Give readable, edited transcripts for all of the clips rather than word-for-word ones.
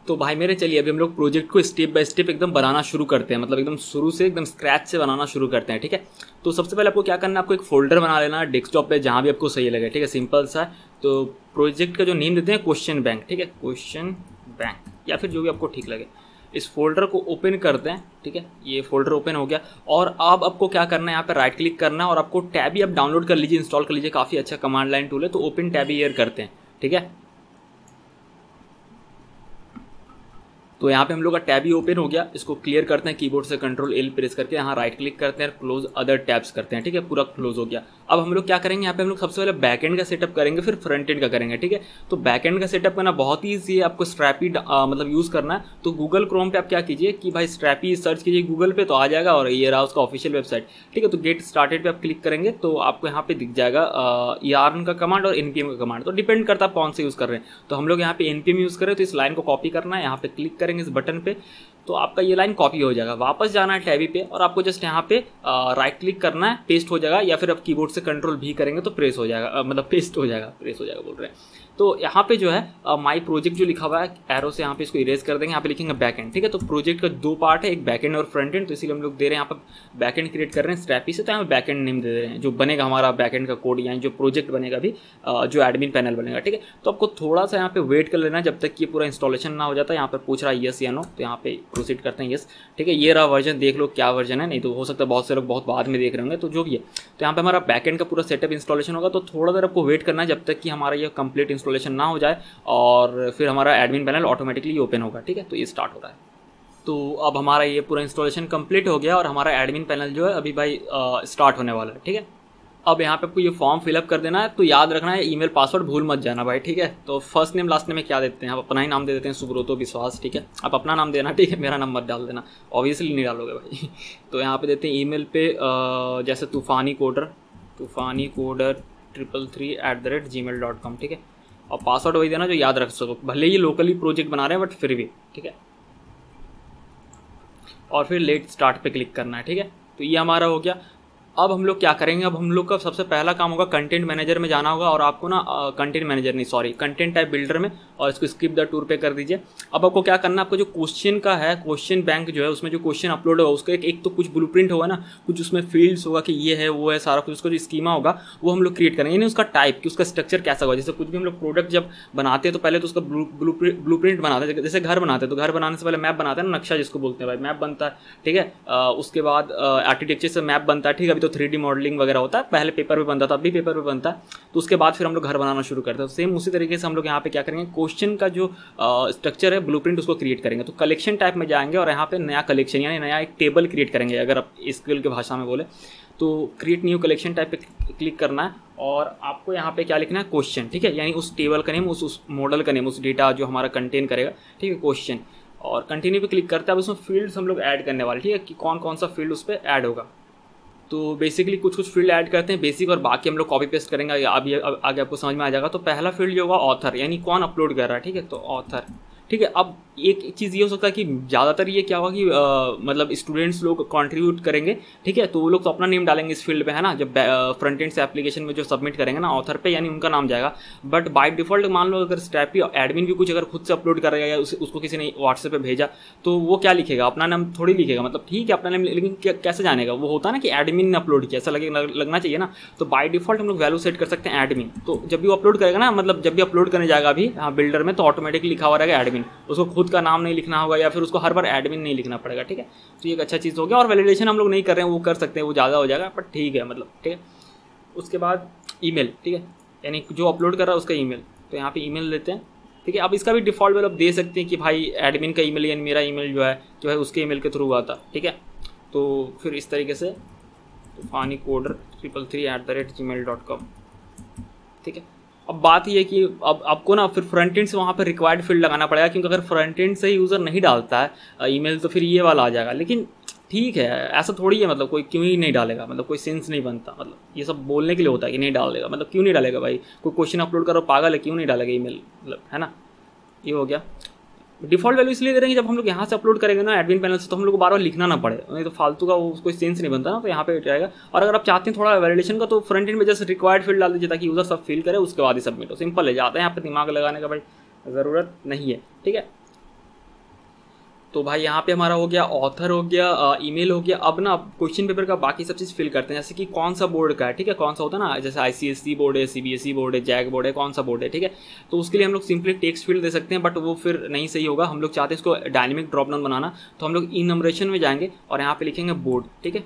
तो भाई मेरे चलिए अभी हम लोग प्रोजेक्ट को स्टेप बाय स्टेप एकदम बनाना शुरू करते हैं, मतलब एकदम शुरू से एकदम स्क्रैच से बनाना शुरू करते हैं। ठीक है, तो सबसे पहले आपको क्या करना है, आपको एक फोल्डर बना लेना है डेस्कटॉप पे जहाँ भी आपको सही लगे। ठीक है, सिंपल सा। तो प्रोजेक्ट का जो नेम देते हैं क्वेश्चन बैंक। ठीक है, क्वेश्चन बैंक या फिर जो भी आपको ठीक लगे। इस फोल्डर को ओपन करते हैं। ठीक है, ये फोल्डर ओपन हो गया और अब आपको क्या करना है, यहाँ पे राइट क्लिक करना है और आपको टैबी आप डाउनलोड कर लीजिए, इंस्टॉल कर लीजिए, काफ़ी अच्छा कमांड लाइन टूल है। तो ओपन टैबी ईयर करते हैं। ठीक है, तो यहाँ पे हम लोग का टैब ही ओपन हो गया। इसको क्लियर करते हैं कीबोर्ड से, कंट्रोल एल प्रेस करके यहाँ राइट क्लिक करते हैं, क्लोज अदर टैब्स करते हैं। ठीक है, पूरा क्लोज हो गया। अब हम लोग क्या करेंगे, यहाँ पे हम लोग सबसे पहले बैक एंड का सेटअप करेंगे, फिर फ्रंट एंड का करेंगे। ठीक है, तो बैक एंड का सेटअप करना बहुत ही ईजी है, आपको स्ट्रैपी मतलब यूज़ करना है। तो गूगल क्रोम पे आप क्या कीजिए कि भाई स्ट्रैपी सर्च कीजिए गूगल पे, तो आ जाएगा और ये रहा उसका ऑफिशियल वेबसाइट। ठीक है, तो गेट स्टार्टेड पे आप क्लिक करेंगे तो आपको यहाँ पे दिख जाएगा yarn का कमांड और npm का कमांड। तो डिपेंड करता है आप कौन से यूज़ कर रहे हैं। तो हम लोग यहाँ पे npm यूज़ करें, तो इस लाइन को कॉपी करना है, यहाँ पे क्लिक करेंगे इस बटन पे, तो आपका ये लाइन कॉपी हो जाएगा। वापस जाना है टैबी पे और आपको जस्ट यहाँ पे राइट क्लिक करना है, पेस्ट हो जाएगा, या फिर आप कीबोर्ड से कंट्रोल भी करेंगे तो प्रेस हो जाएगा, मतलब पेस्ट हो जाएगा, प्रेस हो जाएगा बोल रहे हैं। तो यहाँ पे जो है माई प्रोजेक्ट जो लिखा हुआ है एरो से, यहाँ पे इसको इरेज कर देंगे, यहाँ पे लिखेंगे बैक एंड। ठीक है, तो प्रोजेक्ट का दो पार्ट है, एक बैक एंड और फ्रंट एंड, तो इसीलिए हम लोग दे रहे हैं यहाँ पर बैक एंड क्रिएट कर रहे हैं स्ट्रैपी से, तो यहाँ बैक एंड नेम दे रहे हैं। जो बनेगा हमारा बैक एंड का कोड, यानी जो प्रोजेक्ट बनेगा भी, जो एडमिन पैनल बनेगा। ठीक है, तो आपको थोड़ा सा यहाँ पे वेट कर लेना जब तक कि पूरा इंस्टॉलेशन ना हो जाता है। यहाँ पर पूछ रहा है यस या नो, तो यहाँ पे प्रोसीड करते हैं यस। ठीक है, ये रहा वर्जन, देख लो क्या वर्जन है, नहीं तो हो सकता है बहुत से लोग बहुत बाद में देख रहे होंगे, तो जो भी है। तो यहाँ पे हमारा बैकएंड का पूरा सेटअप इंस्टॉलेशन होगा, तो थोड़ा देर आपको वेट करना है जब तक कि हमारा ये कंप्लीट इंस्टॉलेशन ना हो जाए, और फिर हमारा एडमिन पैनल ऑटोमेटिकली ओपन होगा। ठीक है, तो ये स्टार्ट हो रहा है। तो अब हमारा ये पूरा इंस्टॉलेशन कंप्लीट हो गया और हमारा एडमिन पैनल जो है अभी भाई स्टार्ट होने वाला है। ठीक है, अब यहाँ पे आपको ये फॉर्म फिलअप कर देना है। तो याद रखना है ईमेल पासवर्ड भूल मत जाना भाई। ठीक है, तो फर्स्ट नेम लास्ट नेम में क्या देते हैं, आप अपना ही नाम दे देते हैं, सुब्रतो विश्वास। ठीक है, आप अपना नाम देना। ठीक है, मेरा नाम मत डाल देना, ऑब्वियसली नहीं डालोगे भाई। तो यहाँ पे देते हैं ईमेल पे जैसे तूफानी कोडर 333@gmail.com। ठीक है, और पासवर्ड वही देना जो याद रख सको, भले ही लोकली प्रोजेक्ट बना रहे हैं बट फिर भी। ठीक है, और फिर लेट स्टार्ट पे क्लिक करना है। ठीक है, तो ये हमारा हो गया। अब हम लोग क्या करेंगे, अब हम लोग का सबसे पहला काम होगा कंटेंट मैनेजर में जाना होगा, और आपको ना कंटेंट मैनेजर नहीं सॉरी कंटेंट टाइप बिल्डर में, और इसको स्किप द टूर पे कर दीजिए। अब आपको क्या करना है, आपको जो क्वेश्चन का है, क्वेश्चन बैंक जो है, उसमें जो क्वेश्चन अपलोड होगा उसका एक तो कुछ ब्लूप्रिंट होगा ना, कुछ उसमें फील्ड्स होगा कि ये है वो है, सारा कुछ उसका जो स्कीमा होगा वो हम लोग क्रिएट करेंगे, यानी उसका टाइप कि उसका स्ट्रक्चर कैसा होगा। जैसे कुछ भी हम लोग प्रोडक्ट जब बनाते हैं तो पहले तो उसका ब्लूप्रिंट बनाते हैं, जैसे घर बनाते हैं तो घर बनाने से पहले मैप बनाते हैं ना, नक्शा जिसको बोलते हैं भाई, मैप बनता है। ठीक है, उसके बाद आर्किटेक्चर से मैप बनता है। ठीक है, अभी तो 3D मॉडलिंग वगैरह होता है, पहले पेपर पे बनता था, अभी पेपर पे बनता है। तो उसके बाद फिर हम लोग घर बनाना शुरू करते हैं। सेम उसी तरीके से हम लोग यहाँ पे क्या करेंगे, क्वेश्चन का जो स्ट्रक्चर है ब्लूप्रिंट उसको क्रिएट करेंगे। तो कलेक्शन टाइप में जाएंगे और यहाँ पे नया कलेक्शन यानी नया एक टेबल क्रिएट करेंगे, अगर आप स्किल की भाषा में बोले तो क्रिएट न्यू कलेक्शन टाइप पे क्लिक करना है, और आपको यहाँ पे क्या लिखना है, क्वेश्चन। ठीक है, यानी उस टेबल का नेम, उस मॉडल का नेम, उस डेटा जो हमारा कंटेन करेगा। ठीक है, क्वेश्चन, और कंटिन्यू पे क्लिक करते हैं। अब उसमें फील्ड्स हम लोग ऐड करने वाले। ठीक है, कि कौन कौन सा फील्ड उस पर ऐड होगा। तो बेसिकली कुछ फील्ड ऐड करते हैं बेसिक, और बाकी हम लोग कॉपी पेस्ट करेंगे, अभी आगे आपको समझ में आ जाएगा। तो पहला फील्ड जो होगा ऑथर, यानी कौन अपलोड कर रहा है। ठीक है, तो ऑथर। ठीक है, अब एक चीज़ ये हो सकता है कि ज़्यादातर ये क्या होगा कि मतलब स्टूडेंट्स लोग कंट्रीब्यूट करेंगे। ठीक है, तो वो लोग तो अपना नेम डालेंगे इस फील्ड पे, है ना, जब फ्रंट एंड से एप्लीकेशन में जो सबमिट करेंगे ना ऑथर पे, यानी उनका नाम जाएगा। बट बाय डिफॉल्ट मान लो अगर स्ट्रैपी एडमिन भी कुछ अगर खुद से अपलोड करेगा या उसको किसी ने व्हाट्सएप पे भेजा, तो वो क्या लिखेगा, अपना नाम थोड़ी लिखेगा। मतलब ठीक है अपना नाम, लेकिन कैसे जानेगा, वो होता है ना कि एडमिन ने अपलोड किया, ऐसा लगना चाहिए ना। तो बाय डिफॉल्ट हम लोग वैल्यू सेट कर सकते हैं एडमिन। तो जब भी वो अपलोड करेगा ना, मतलब जब भी अपलोड करने जाएगा अभी हाँ बिल्डर में, तो ऑटोमेटिकली लिखा हुआ रहेगा एडमिन, उसको खुद का नाम नहीं लिखना होगा, या फिर उसको हर बार एडमिन नहीं लिखना पड़ेगा। ठीक है, तो ये एक अच्छा चीज़ हो गया। और वैलिडेशन हम लोग नहीं कर रहे हैं, वो कर सकते हैं, वो ज़्यादा हो जाएगा पर ठीक है, मतलब ठीक है। उसके बाद ईमेल। ठीक है, यानी जो अपलोड कर रहा है उसका ईमेल, तो यहाँ पे ईमेल लेते हैं। ठीक है, अब इसका भी डिफ़ॉल्ट वैल्यू आप दे सकते हैं कि भाई एडमिन का ईमेल, यानी मेरा ईमेल जो है उसके ईमेल के थ्रू आता। ठीक है, तो फिर इस तरीके से तूफानी कोडर 333@gmail.com। ठीक है, अब बात ये है कि अब आपको ना फिर फ्रंट एंड से वहाँ पर रिक्वायर्ड फील्ड लगाना पड़ेगा, क्योंकि अगर फ्रंट एंड से यूज़र नहीं डालता है ईमेल तो फिर ये वाला आ जाएगा। लेकिन ठीक है, ऐसा थोड़ी है, मतलब कोई क्यों ही नहीं डालेगा, मतलब कोई सेंस नहीं बनता। मतलब ये सब बोलने के लिए होता है कि नहीं डालेगा, मतलब क्यों नहीं डालेगा भाई, कोई क्वेश्चन अपलोड करो पागल है, क्यों नहीं डालेगा ईमेल, मतलब है ना। ये हो गया। डिफ़ॉल्ट वैल्यू इसलिए दे रहे हैं जब हम लोग यहाँ से अपलोड करेंगे ना एडमिन पैनल से, तो हम लोग को बार बार लिखना ना पड़े, नहीं तो फालतू का वो कोई सेंस नहीं बनता ना। तो यहाँ पे जाएगा। और अगर आप चाहते हैं थोड़ा वैलिडेशन का, तो फ्रंट एंड में जैसे रिक्वायर्ड फील्ड डाल दीजिए ताकि यूज़र सब फिल करे, उसके बाद ही सबमिट हो। सिंपल है, जाता है, यहाँ पे दिमाग लगाने का भाई ज़रूरत नहीं है। ठीक है, तो भाई यहाँ पे हमारा हो गया ऑथर, हो गया ईमेल, हो गया। अब ना क्वेश्चन पेपर का बाकी सब चीज़ फिल करते हैं, जैसे कि कौन सा बोर्ड का है, ठीक है, कौन सा होता है ना, जैसे ICSE बोर्ड है, CBSE बोर्ड है, जैक बोर्ड है, कौन सा बोर्ड है, ठीक है। तो उसके लिए हम लोग सिंपली टेक्स्ट फील्ड दे सकते हैं, बट वो फिर नहीं सही होगा। हम लोग चाहते हैं इसको डायनेमिक ड्रॉप डाउन बनाना, तो हम लोग इनमरेशन में जाएंगे और यहाँ पे लिखेंगे बोर्ड, ठीक है।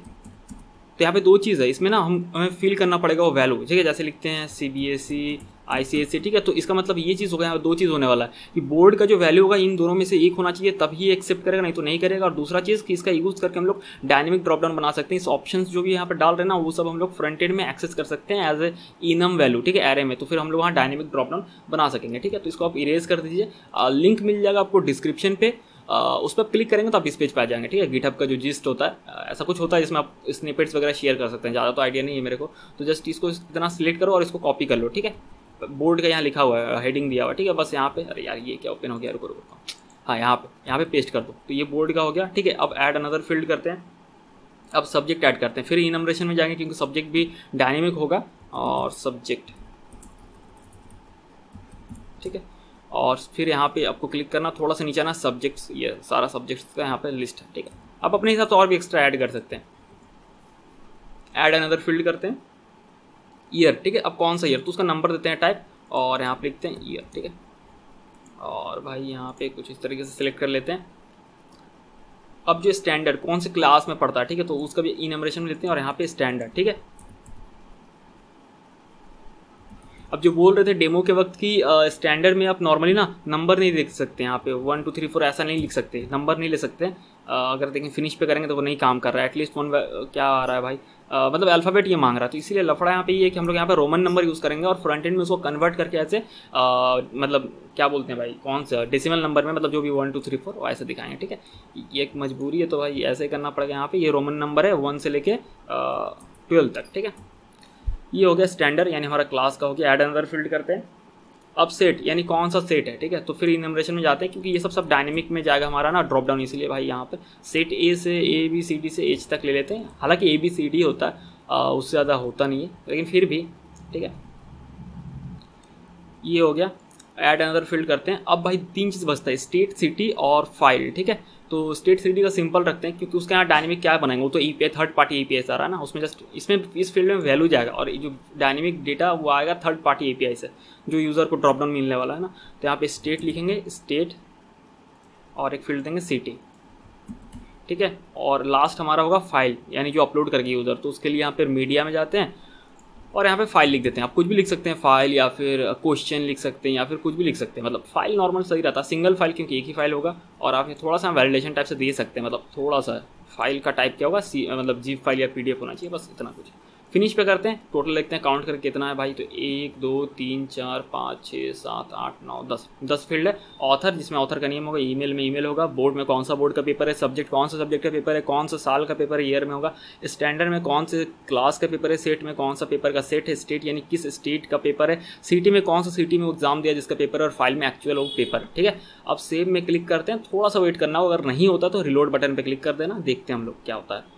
तो यहाँ पे दो चीज़ है इसमें ना, हमें फिल करना पड़ेगा वो वैल्यू, ठीक है। जैसे लिखते हैं CBSE ICSE, ठीक है। तो इसका मतलब ये चीज़ होगा, यहाँ दो चीज़ होने वाला है कि बोर्ड का जो वैल्यू होगा इन दोनों में से एक होना चाहिए, तभी एक्सेप्ट करेगा, नहीं तो नहीं करेगा। और दूसरा चीज़ कि इसका यूज़ करके हम लोग डायनेमिक ड्रॉप डाउन बना सकते हैं। इस ऑप्शंस जो भी यहाँ पर डाल रहे हैं ना, वो सब हम लोग फ्रंट एंड में एक्सेस कर सकते हैं एज ए इनम वैल्यू, ठीक है, एरे में। तो फिर हम लोग वहाँ डायनेमिक ड्रॉप डाउन बना सकेंगे, ठीक है। तो इसको आप इरेज कर दीजिए, लिंक मिल जाएगा आपको डिस्क्रिप्शन पे, उस पर क्लिक करेंगे तो आप इस पेज पे आ जाएंगे, ठीक है। गिटहब का जो जिस्ट होता है, ऐसा कुछ होता है जिसमें आप स्निपेट्स वगैरह शेयर कर सकते हैं। ज़्यादा तो आइडिया नहीं है मेरे को, तो जस्ट इसको इतना सिलेक्ट करो और इसको कॉपी कर लो, ठीक है। बोर्ड का यहाँ लिखा हुआ है, हेडिंग दिया हुआ है, ठीक है। बस यहाँ पे, अरे यार ये क्या ओपन हो गया, रुको, हाँ यहाँ पे पेस्ट कर दो। तो ये बोर्ड का हो गया, ठीक है। अब ऐड अनदर फील्ड करते हैं, अब सब्जेक्ट ऐड करते हैं, फिर इनमरेशन में जाएंगे क्योंकि सब्जेक्ट भी डायनेमिक होगा, और सब्जेक्ट, ठीक है। और फिर यहाँ पे आपको क्लिक करना, थोड़ा सा नीचे ना सब्जेक्ट्स, ये सारा सब्जेक्ट्स का यहाँ पे लिस्ट है, ठीक है। आप अपने हिसाब से और भी एक्स्ट्रा ऐड कर सकते हैं। ऐड अनदर फील्ड करते हैं, ईयर, ठीक है। अब कौन सा ईयर, तो उसका नंबर देते हैं टाइप, और यहाँ पे लिखते हैं ईयर, ठीक है। और भाई यहाँ पे कुछ इस तरीके से सिलेक्ट कर लेते हैं। अब जो स्टैंडर्ड कौन से क्लास में पढ़ता है, ठीक है, तो उसका भी इनमरेशन में लेते हैं, और यहाँ पे स्टैंडर्ड, ठीक है। अब जो बोल रहे थे डेमो के वक्त की स्टैंडर्ड में आप नॉर्मली ना नंबर नहीं लिख सकते, यहाँ पे 1 2 3 4 ऐसा नहीं लिख सकते, नंबर नहीं ले सकते। अगर देखें फिनिश पे करेंगे तो वो नहीं काम कर रहा है। एटलीस्ट वन क्या आ रहा है भाई, मतलब अल्फ़ाबेट ये मांग रहा है, तो इसीलिए लफड़ा यहाँ पे ये है कि हम लोग यहाँ पे रोमन नंबर यूज़ करेंगे, और फ्रंट एंड में उसको कन्वर्ट करके ऐसे मतलब क्या बोलते हैं भाई, कौन सा डेसिमल नंबर में, मतलब जो भी 1 2 3 4 ऐसे दिखाएंगे, ठीक है। ये एक मजबूरी है, तो भाई ऐसे करना पड़ेगा। यहाँ पे ये रोमन नंबर है 1 से लेके 12 तक, ठीक है। ये हो गया स्टैंडर्ड, यानी हमारा क्लास का हो गया। ऐड अनदर फील्ड करते हैं। अब सेट, यानी कौन सा सेट है, ठीक है। तो फिर इनमरेशन में जाते हैं, क्योंकि ये सब डायनेमिक में जाएगा हमारा ना ड्रॉप डाउन, इसीलिए भाई यहाँ पे सेट ए से ABCD से H तक ले लेते हैं। हालांकि ABCD होता है, उससे ज़्यादा होता नहीं है, लेकिन फिर भी ठीक है। ये हो गया। ऐड अनदर फील्ड करते हैं। अब भाई 3 चीज़ बचता है, स्टेट, सिटी और फाइल, ठीक है। तो स्टेट सिटी का सिंपल रखते हैं, क्योंकि उसके यहाँ डायनेमिक क्या बनाएंगे, वो तो EPI थर्ड पार्टी API आ रहा है ना, उसमें जस्ट इसमें इस फील्ड में वैल्यू जाएगा, और जो डायनेमिक डेटा वो आएगा थर्ड पार्टी API से, जो यूज़र को ड्रॉप डाउन मिलने वाला है ना। तो यहाँ पे स्टेट लिखेंगे, स्टेट, और एक फील्ड देंगे सिटी, ठीक है। और लास्ट हमारा होगा फाइल, यानी जो अपलोड करेगी यूज़र, तो उसके लिए यहाँ पर मीडिया में जाते हैं और यहाँ पे फाइल लिख देते हैं। आप कुछ भी लिख सकते हैं, फाइल या फिर क्वेश्चन लिख सकते हैं, या फिर कुछ भी लिख सकते हैं। मतलब फाइल नॉर्मल सही रहता है, सिंगल फाइल, क्योंकि एक ही फाइल होगा। और आप थोड़ा सा वैलिडेशन टाइप से दे सकते हैं, मतलब थोड़ा सा फाइल का टाइप क्या होगा, मतलब जीप फाइल या PDF होना चाहिए, बस इतना कुछ। फिनिश पे करते हैं, टोटल लिखते हैं, काउंट करके कितना है भाई, तो 1 2 3 4 5 6 7 8 9 10 फील्ड है। ऑथर, जिसमें ऑथर का नेम होगा, ईमेल में ईमेल होगा, बोर्ड में कौन सा बोर्ड का पेपर है, सब्जेक्ट कौन सा सब्जेक्ट का पेपर है, कौन सा साल का पेपर है, ईयर में होगा, स्टैंडर्ड में कौन से क्लास का पेपर है, सेट में कौन सा पेपर का सेट है, स्टेट यानी किस स्टेट का पेपर है, सिटी में कौन सा सिटी में एग्जाम दिया जिसका पेपर है, और फाइल में एक्चुअल वो पेपर, ठीक है। अब सेव में क्लिक करते हैं, थोड़ा सा वेट करना होगा, अगर नहीं होता तो रिलोड बटन पर क्लिक कर देना, देखते हैं हम लोग क्या होता है।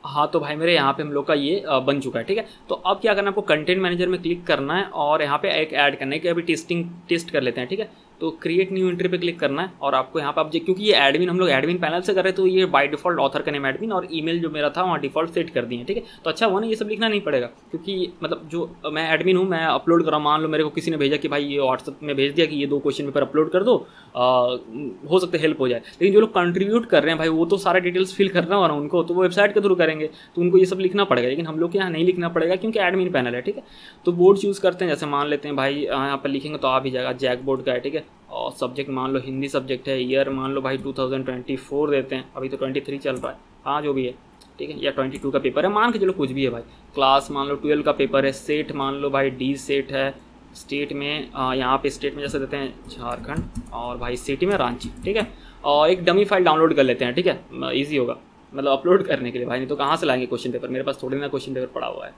हाँ, तो भाई मेरे यहाँ पे हम लोग का ये बन चुका है, ठीक है। तो अब क्या करना है, आपको कंटेंट मैनेजर में क्लिक करना है, और यहाँ पे एक ऐड करना है कि अभी टेस्ट कर लेते हैं, ठीक है। तो क्रिएट न्यू एंट्री पे क्लिक करना है, और आपको यहाँ पे अब क्योंकि ये एडमिन हम लोग एडमिन पैनल से कर रहे हैं, तो ये बाय डिफॉल्ट ऑथर का नेम एडमिन, और ईमेल जो मेरा था वहाँ डिफॉल्ट सेट कर दिए, ठीक है। तो अच्छा हुआ ना, ये सब लिखना नहीं पड़ेगा, क्योंकि मतलब जो मैं एडमिन हूँ, मैं अपलोड कर रहा हूँ। मान लो मेरे को किसी ने भेजा कि भाई ये व्हाट्सएप में भेज दिया कि ये 2 क्वेश्चन पेपर अपलोड कर दो, हो सकता है हेल्प हो जाए। लेकिन जो लोग कंट्रीब्यूट कर रहे हैं भाई, वो तो सारा डिटेल्स फिल करना होगा ना उनको, तो वो वेबसाइट के थ्रू करेंगे, तो उनको ये सब लिखना पड़ेगा। लेकिन हम लोग के यहाँ नहीं लिखना पड़ेगा, क्योंकि एडमिन पैनल है, ठीक है। तो बोर्ड चूज़ करते हैं, जैसे मान लेते हैं भाई यहाँ पर लिखेंगे तो आ भी जाएगा, जैक बोर्ड का है, ठीक है। और सब्जेक्ट मान लो हिंदी सब्जेक्ट है, ईयर मान लो भाई 2024 देते हैं, अभी तो 23 चल रहा है, हाँ जो भी है, ठीक है। या 22 का पेपर है, मान के चलो कुछ भी है भाई। क्लास मान लो 12 का पेपर है, सेट मान लो भाई D सेट है, स्टेट में यहाँ पे स्टेट में जैसे देते हैं झारखंड, और भाई सिटी में रांची, ठीक है। और एक डमी फाइल डाउनलोड कर लेते हैं, ठीक है, ईजी होगा मतलब अपलोड करने के लिए भाई, नहीं तो कहाँ से लाएंगे क्वेश्चन पेपर, मेरे पास थोड़ी ना क्वेश्चन पेपर पड़ा हुआ है।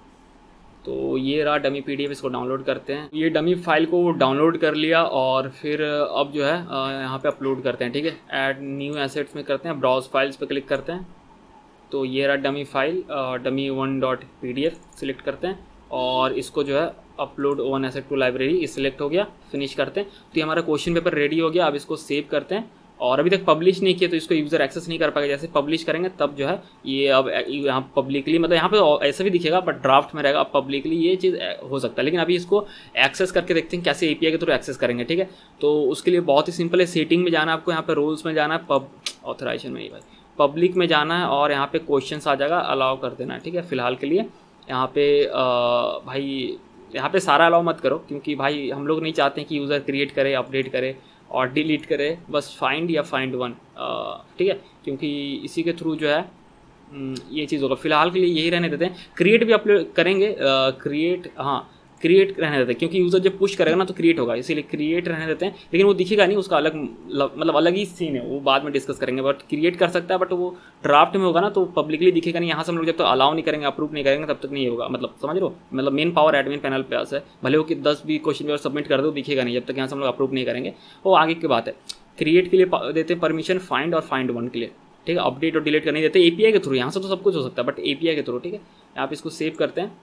तो ये रहा डमी PDF, इसको डाउनलोड करते हैं। ये डमी फाइल को डाउनलोड कर लिया, और फिर अब जो है यहाँ पे अपलोड करते हैं, ठीक है। ऐड न्यू एसेट्स में करते हैं, ब्राउज फाइल्स पे क्लिक करते हैं। तो ये रहा डमी फाइल, dummy1.pdf सिलेक्ट करते हैं, और इसको जो है upload one asset to library, इस सिलेक्ट हो गया, फिनिश करते हैं। तो ये हमारा क्वेश्चन पेपर रेडी हो गया। अब इसको सेव करते हैं, और अभी तक पब्लिश नहीं किया तो इसको यूज़र एक्सेस नहीं कर पाएगा। जैसे पब्लिश करेंगे तब जो है ये अब यहाँ पब्लिकली, मतलब यहाँ पे ऐसा भी दिखेगा बट ड्राफ्ट में रहेगा, अब पब्लिकली ये चीज़ हो सकता है। लेकिन अभी इसको एक्सेस करके देखते हैं कैसे API के थ्रू एक्सेस करेंगे, ठीक है। तो उसके लिए बहुत ही सिंपल है, सेटिंग में जाना है आपको, यहाँ पे रोल्स में जाना है, ऑथराइजेशन में ही भाई पब्लिक में जाना है और यहाँ पे क्वेश्चंस आ जाएगा, अलाउ कर देना है, ठीक है। फिलहाल के लिए यहाँ पे भाई यहाँ पे सारा अलाउ मत करो, क्योंकि भाई हम लोग नहीं चाहते हैं कि यूज़र क्रिएट करे, अपडेट करे और डिलीट करे, बस फाइंड या फाइंड वन, ठीक है, क्योंकि इसी के थ्रू जो है ये चीज़ होगा। फिलहाल के लिए यही रहने देते हैं। क्रिएट भी अपलोड करेंगे, क्रिएट रहने देते हैं, क्योंकि यूज़र जब पुश करेगा ना तो क्रिएट होगा, इसीलिए क्रिएट रहने देते हैं। लेकिन वो दिखेगा नहीं, उसका अलग मतलब अलग ही सीन है, वो बाद में डिस्कस करेंगे। बट क्रिएट कर सकता है, बट वो ड्राफ्ट में होगा ना तो पब्लिकली दिखेगा नहीं। यहाँ से हम लोग जब तक अलाउ नहीं करेंगे, अप्रूव नहीं करेंगे, तब तक नहीं होगा, मतलब समझ लो, मतलब मेन पावर एडमिन पैनल पे है, भले वो कि 10 भी क्वेश्चन पेपर सबमिट कर दो, दिखेगा नहीं जब तक यहाँ से हम लोग अप्रूव नहीं करेंगे। वो आगे की बात है। क्रिएट के लिए देते हैं परमिशन, फाइंड और फाइंड वन के लिए, ठीक है। अपडेट और डिलीट करने देते हैं API के थ्रू, यहाँ से तो सब कुछ हो सकता है बट API के थ्रू, ठीक है। आप इसको सेव करते हैं,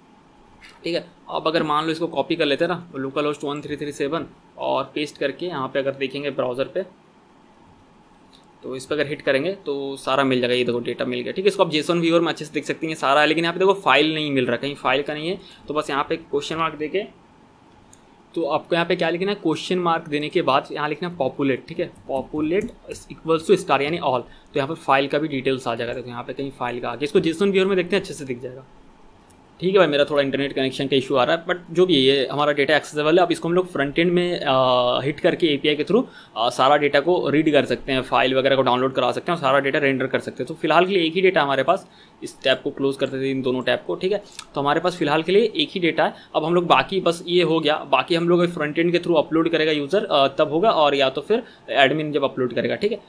ठीक है। अब अगर मान लो इसको कॉपी कर लेते हैं ना लोकल होस्ट 1337 और पेस्ट करके यहाँ पे अगर देखेंगे ब्राउज़र पे, तो इस पर अगर हिट करेंगे तो सारा मिल जाएगा। ये देखो डेटा मिल गया, ठीक है। इसको आप JSON व्यूअर में अच्छे से देख सकती हैं, सारा है। लेकिन यहाँ पे देखो फाइल नहीं मिल रहा, कहीं फाइल का नहीं है, तो बस यहाँ पे क्वेश्चन मार्क देके, तो आपको यहाँ पे क्या लिखना है, क्वेश्चन मार्क देने के बाद यहाँ लिखना है पॉपुलेट, ठीक है। पॉपुलेट इक्वल्स टू स्टार यानी ऑल, तो यहाँ पे फाइल का भी डिटेल्स आ जाएगा। देखो यहाँ पे कहीं फाइल का आगे, इसको JSON व्यूअर में देखते हैं, अच्छे से दिख जाएगा, ठीक है भाई। मेरा थोड़ा इंटरनेट कनेक्शन का इशू आ रहा है, बट जो भी है ये हमारा डेटा एक्सेसिबल है। अब इसको हम लोग फ्रंट एंड में हिट करके API के थ्रू सारा डेटा को रीड कर सकते हैं, फाइल वगैरह को डाउनलोड करा सकते हैं और सारा डेटा रेंडर कर सकते हैं। तो फिलहाल के लिए एक ही डेटा हमारे पास, इस टैब को क्लोज करते थे, इन दोनों टैब को, ठीक है। तो हमारे पास फिलहाल के लिए एक ही डेटा है। अब हम लोग बाकी बस ये हो गया, बाकी हम लोग फ्रंट एंड के थ्रू अपलोड करेगा यूज़र तब होगा, और या तो फिर एडमिन जब अपलोड करेगा, ठीक है।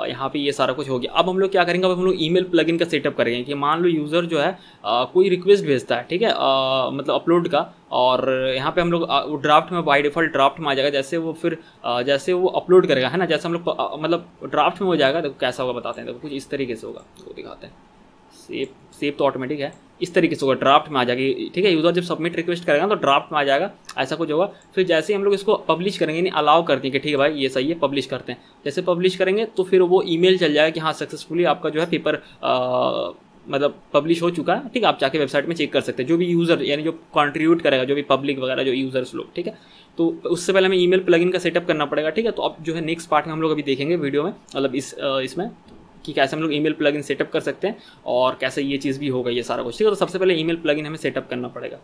यहाँ पे ये सारा कुछ हो गया। अब हम लोग क्या करेंगे, अब हम लोग ईमेल प्लगइन का सेटअप करेंगे कि मान लो यूज़र जो है कोई रिक्वेस्ट भेजता है, ठीक है, मतलब अपलोड का, और यहाँ पे हम लोग वो ड्राफ्ट में बाय डिफ़ॉल्ट ड्राफ्ट में आ जाएगा। जैसे वो फिर जैसे वो अपलोड करेगा, है ना, जैसे हम लोग मतलब ड्राफ्ट में हो जाएगा। देखो कैसा होगा बताते हैं, देखो कुछ इस तरीके से होगा, वो दिखाते हैं। सेव तो ऑटोमेटिक है, इस तरीके से होगा, ड्राफ्ट में आ जाएगी, ठीक है। यूज़र जब सबमिट रिक्वेस्ट करेगा तो ड्राफ्ट में आ जाएगा, ऐसा कुछ होगा। फिर जैसे ही हम लोग इसको पब्लिश करेंगे, यानी अलाउ करते हैं कि ठीक है भाई ये सही है, पब्लिश करते हैं। जैसे पब्लिश करेंगे तो फिर वो ईमेल चल जाएगा कि हाँ सक्सेसफुली आपका जो है पेपर मतलब पब्लिश हो चुका है, ठीक है। आप जाके वेबसाइट में चेक कर सकते हैं, जो भी यूज़र यानी जो कंट्रीब्यूट करेगा, जो भी पब्लिक वगैरह जो यूज़र्स लोग, ठीक है। तो उससे पहले हमें ईमेल प्लगइन का सेटअप करना पड़ेगा, ठीक है। तो अब जो है नेक्स्ट पार्ट में हम लोग अभी देखेंगे वीडियो में, मतलब इसमें कि कैसे हम लोग ईमेल प्लगइन सेटअप कर सकते हैं और कैसे ये चीज़ भी होगा, ये सारा कुछ, ठीक है। तो सबसे पहले ईमेल प्लगइन हमें सेटअप करना पड़ेगा।